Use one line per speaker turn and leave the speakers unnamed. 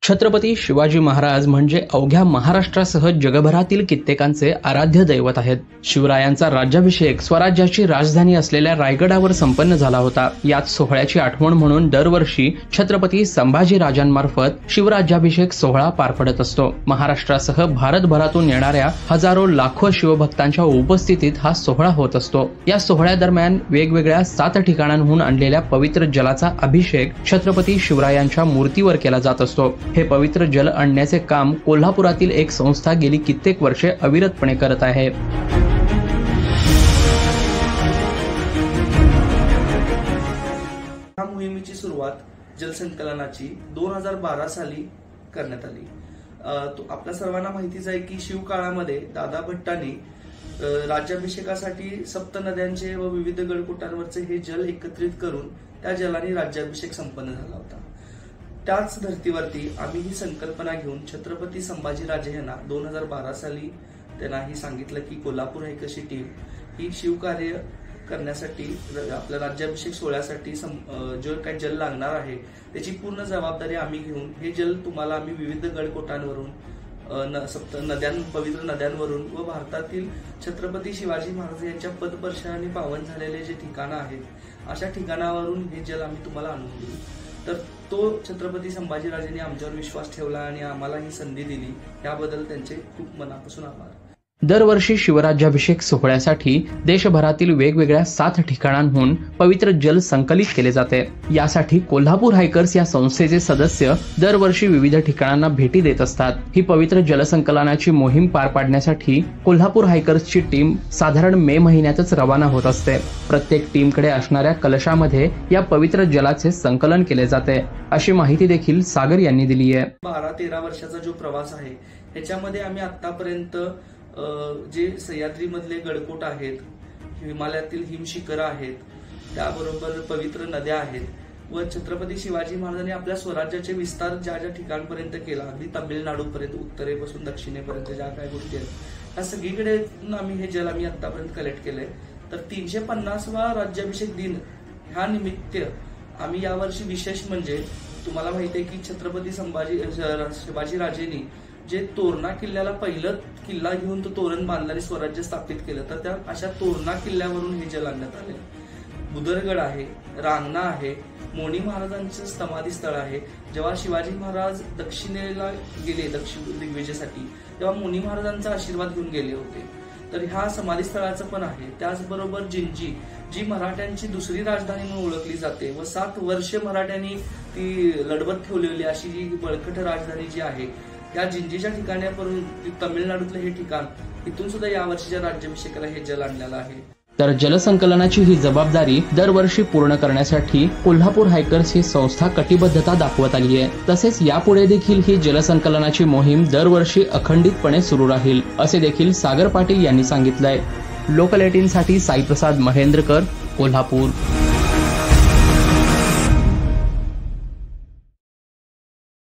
छत्रपती शिवाजी महाराज म्हणजे अवघ्या महाराष्ट्रासह जगभरातील कित्येकांचे आराध्य दैवत आहेत। शिवरायांचा राज्याभिषेक स्वराज्याची राजधानी असलेल्या रायगडावर संपन्न झाला होता। याच सोहळ्याची आठवण म्हणून दरवर्षी छत्रपती संभाजी राजांमार्फत शिवराज्याभिषेक सोहळा पार पडत असतो। महाराष्ट्रासह भारतभरातून येणाऱ्या हजारो लाखो शिवभक्तांच्या उपस्थितीत हा सोहळा होत असतो। या सोहळ्यादरम्यान वेगवेगळ्या 7 ठिकाणांहून आणलेल्या पवित्र जलाचा अभिषेक छत्रपती शिवरायांच्या मूर्तीवर केला जात असतो। हे पवित्र जल आणण्याचे काम कोल्हापुरातील एक संस्था गेली कित्येक वर्षे अविरतपणे करत आहे।
या मोहिमेची सुरुवात जलसंकलनाची 2012 साली करण्यात आली। आपल्या सर्वांना माहितीच आहे की शिवकाळामध्ये दादा भट्टांनी राज्याभिषेकासाठी सप्त नद्यांचे व विविध गडकोटांवरचे हे जल एकत्रित करून त्या जलाने राज्याभिषेक संपन्न झाला होता। त्याच धर्तीवरती आम्ही ही संकल्पना घेऊन छत्रपती संभाजीराजे यांना 2012 साली त्यांना ही सांगितलं की कोल्हापूर हायकर्सची टीम ही शिवकार्य करण्यासाठी आपल्या राज्याभिषेक सोहळ्यासाठी जो काही जल लागणार आहे त्याची पूर्ण जबाबदारी आम्ही घेऊन हे जल तुम्हाला आम्ही विविध गडकोटांवरून सप्त पवित्र नद्यांवरून व भारतातील छत्रपती शिवाजी महाराज यांच्या पदस्पर्शाने पावन झालेले जे ठिकाणं आहेत अशा ठिकाणावरून हे जल आम्ही तुम्हाला आणून देऊ। तर तो छत्रपती संभाजीराजांनी आमच्यावर विश्वास ठेवला आणि आम्हाला ही संधी दिली, याबद्दल त्यांचे खूप मनापासून आभार।
दरवर्षी शिवराज्याभिषेक सोहळ्यासाठी देशभरातील वेगवेगळ्या 7 ठिकाणांहून पवित्र जल संकलित केले जाते। यासाठी कोल्हापूर हायकर्स या संस्थेचे सदस्य दरवर्षी विविध ठिकाणांना भेटी देत असतात। ही पवित्र जलसंकलनाची मोहीम पार पाडण्यासाठी कोल्हापूर हायकर्सची टीम साधारण मे महिन्यातच रवाना होत असते। प्रत्येक टीमकडे असणाऱ्या कलशामध्ये या पवित्र जलाचे संकलन केले जाते, अशी माहिती देखील सागर यांनी दिली आहे।
12-13 वर्षाचा जो प्रवास आहे त्याच्यामध्ये आम्ही आतापर्यंत जे सह्याद्रीमधले गडकोट आहेत, हिमालयातील हिमशिखरं आहेत, त्याबरोबर पवित्र नद्या आहेत व छत्रपती शिवाजी महाराजांनी आपल्या स्वराज्याचे विस्तार ज्या ज्या ठिकाणपर्यंत केला, अगदी तामिळनाडूपर्यंत उत्तरेपासून दक्षिणेपर्यंत ज्या काही गोष्टी आहेत त्या सगळीकडे आम्ही हे जल आम्ही आतापर्यंत कलेक्ट केलंय। तर 350वा राज्याभिषेक दिन ह्या निमित्त आम्ही यावर्षी विशेष म्हणजे तुम्हाला माहिती आहे की छत्रपती शिवाजी राजेंनी जे तोरणा किल्ल्याला पहिलं किल्ला घेऊन तो तोरण बांधला आणि स्वराज्य स्थापित केलं, तर त्या अशा तोरणा किल्ल्यावरून हे जल आणण्यात आले। बुदरगड आहे, रांगणा आहे, मोनी महाराजांचं समाधी स्थळ आहे। जेव्हा शिवाजी महाराज दक्षिणेला गेले दक्षिण दिग्विजयासाठी तेव्हा मोनी महाराजांचा आशीर्वाद घेऊन गेले होते, तर ह्या समाधी स्थळाचं पण आहे। त्याचबरोबर जिंजी जी मराठ्यांची दुसरी राजधानी म्हणून ओळखली जाते व 7 वर्षे मराठ्यांनी ती लढवत ठेवलेली अशी जी बळकट राजधानी जी आहे या जिंजीच्या ठिकाणावरून तमिळनाडूतलं हे ठिकाण, इथून सुद्धा यावर्षीच्या राज्याभिषेकाला हे जल आणलेलं आहे।
तर जलसंकलनाची ही जबाबदारी दरवर्षी पूर्ण करण्यासाठी कोल्हापूर हायकर्स ही संस्था कटिबद्धता दाखवत आली आहे। तसेच यापुढे देखील ही जलसंकलनाची मोहीम दरवर्षी अखंडितपणे सुरू राहील, असे देखील सागर पाटील यांनी सांगितलंय। लोकल 18 साठी साईप्रसाद महेंद्रकर, कोल्हापूर।